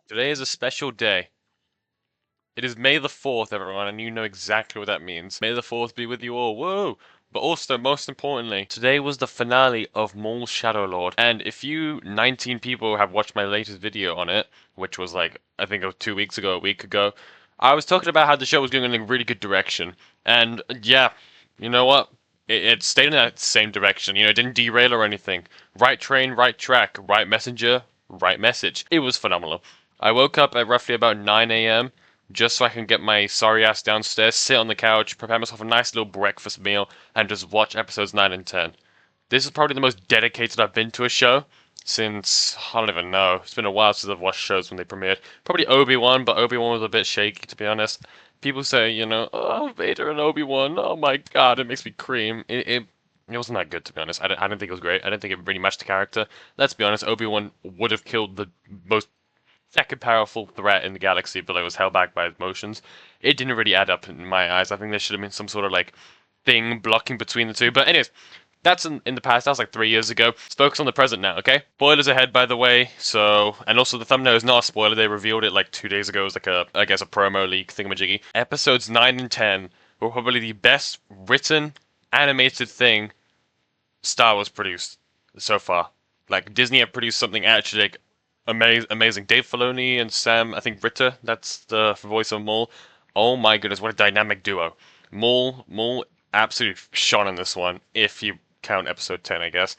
Today is a special day. It is May the 4th, everyone, and you know exactly what that means. May the 4th be with you all. Whoa! But also, most importantly, today was the finale of Maul's Shadow Lord. And if you 19 people have watched my latest video on it, which was like, I think it was 2 weeks ago, a week ago, I was talking about how the show was going in a really good direction. And yeah, you know what? It stayed in that same direction. It didn't derail or anything. Right train, right track, right messenger, right message. It was phenomenal. I woke up at roughly about 9 a.m. just so I can get my sorry ass downstairs, sit on the couch, prepare myself a nice little breakfast meal, and just watch episodes 9 and 10. This is probably the most dedicated I've been to a show since, I don't even know. It's been a while since I've watched shows when they premiered. Probably Obi-Wan, but Obi-Wan was a bit shaky, to be honest. People say, oh, Vader and Obi-Wan, oh my god, it makes me cream. It wasn't that good, to be honest. I didn't think it was great. I didn't think it really matched the character. Let's be honest, Obi-Wan would have killed the most second powerful threat in the galaxy, but it was held back by his motions. It didn't really add up in my eyes. I think there should have been some sort of like thing blocking between the two. But anyways, that's in the past. That was like 3 years ago. Let's focus on the present now, okay? Spoilers ahead, by the way. So, and also the thumbnail is not a spoiler. They revealed it like 2 days ago. It was like I guess, a promo leak thingamajiggy. Episodes 9 and 10 were probably the best written animated thing Star Wars produced so far. Like Disney have produced something actually like amazing. Dave Filoni and Sam, I think Ritter, that's the voice of Maul. Oh my goodness, what a dynamic duo. Maul absolutely shone in this one, if you count episode 10, I guess.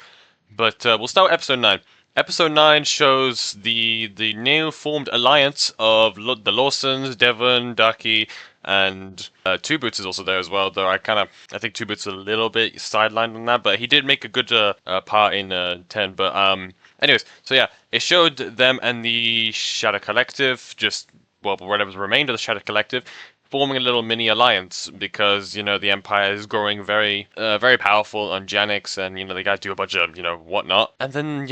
But we'll start with episode 9. Episode 9 shows the new formed alliance of the Lawsons, Devon, Ducky, and Two Boots is also there as well. Though I think Two Boots is a little bit sidelined on that, but he did make a good part in 10. But anyways, so yeah, it showed them and the Shadow Collective, well, whatever's remained of the Shadow Collective, forming a little mini alliance because the Empire is growing very powerful on Janix, and they gotta do a bunch of whatnot, and then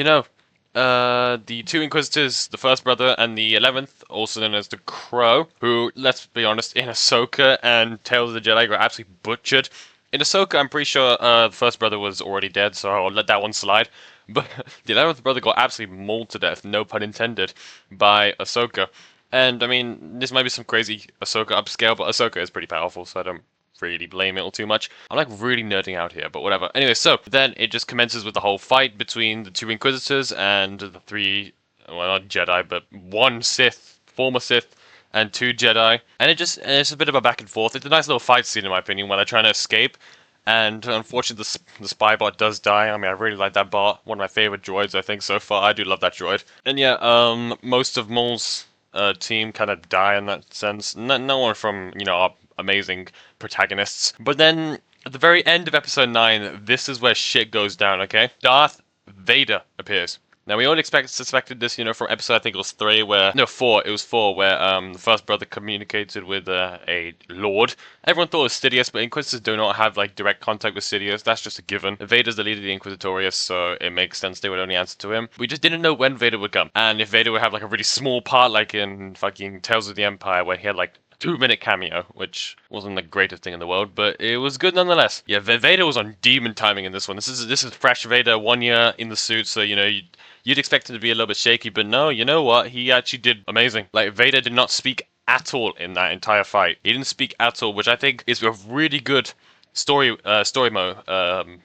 the two Inquisitors, the first brother and the 11th, also known as the Crow, who, let's be honest, in Ahsoka and Tales of the Jedi got absolutely butchered. In Ahsoka, I'm pretty sure the first brother was already dead, so I'll let that one slide. But the 11th brother got absolutely mauled to death, no pun intended, by Ahsoka. And I mean, this might be some crazy Ahsoka upscale, but Ahsoka is pretty powerful, so I don't really blame it all too much. I'm like really nerding out here, but whatever. Anyway, so then it just commences with the whole fight between the two Inquisitors and the three, well, not Jedi, but one Sith, former Sith, and two Jedi. And it's a bit of a back and forth. It's a nice little fight scene, in my opinion, where they're trying to escape. And unfortunately, the spy bot does die. I mean, I really like that bot. One of my favorite droids, I think, so far. I do love that droid. And yeah, most of Maul's team kind of die in that sense. No one from, our amazing protagonists. But then, at the very end of episode 9, this is where shit goes down, okay? Darth Vader appears. Now, we all suspected this, from episode, I think it was 3, where, no, 4, it was 4, where the first brother communicated with a lord. Everyone thought it was Sidious, but Inquisitors do not have, like, direct contact with Sidious. That's just a given. Vader's the leader of the Inquisitorius, so it makes sense they would only answer to him. We just didn't know when Vader would come, and if Vader would have, like, a really small part, like in fucking Tales of the Empire, where he had, like, 2-minute cameo, which wasn't the greatest thing in the world, but it was good nonetheless. Yeah, Vader was on demon timing in this one. This is fresh Vader, 1 year in the suit, so you'd expect him to be a little bit shaky, but no, you know what? He actually did amazing. Like, Vader did not speak at all in that entire fight. He didn't speak at all, which I think is a really good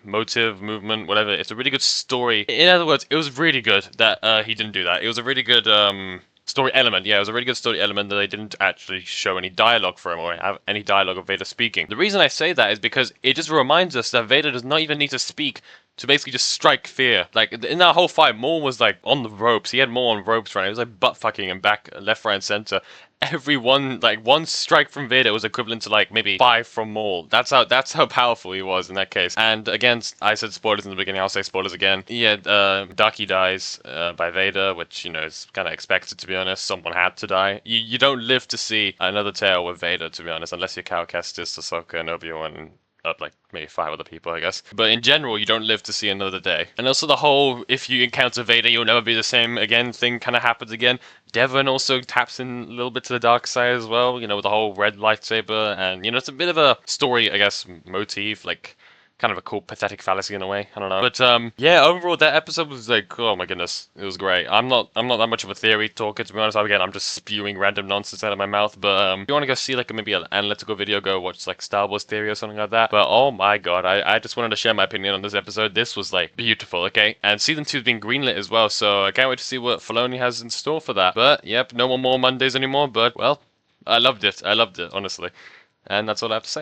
motive, movement, whatever. It's a really good story. In other words, it was really good that he didn't do that. It was a really good story element. Yeah, it was a really good story element that they didn't actually show any dialogue for him or have any dialogue of Vader speaking. The reason I say that is because it just reminds us that Vader does not even need to speak to basically just strike fear. Like, in that whole fight, Maul was like on the ropes. He had Maul on ropes, right? It was like butt fucking him back, left, right, and center. One strike from Vader was equivalent to like maybe 5 from Maul. That's how powerful he was in that case. And again, I said spoilers in the beginning. I'll say spoilers again. Yeah, Ducky dies by Vader, which is kind of expected, to be honest. Someone had to die. You don't live to see another tale with Vader, to be honest, unless you're Cal Kestis, Ahsoka, and Obi-Wan, and up like maybe 5 other people, I guess. But in general, you don't live to see another day. And also the whole if you encounter Vader, you'll never be the same again thing kind of happens again. Devon also taps in a little bit to the dark side as well, with the whole red lightsaber, and it's a bit of a story, I guess, motif, like kind of a cool pathetic fallacy in a way. I don't know. But yeah, overall that episode was like, oh my goodness, it was great. I'm not that much of a theory talker, to be honest. Again, I'm just spewing random nonsense out of my mouth. But if you want to go see like maybe an analytical video, go watch like Star Wars theory or something like that. But oh my god, I just wanted to share my opinion on this episode. This was like beautiful, okay? And season 2's been greenlit as well, so I can't wait to see what Filoni has in store for that. But yep, no more Mondays anymore. But well, I loved it. I loved it, honestly. And that's all I have to say.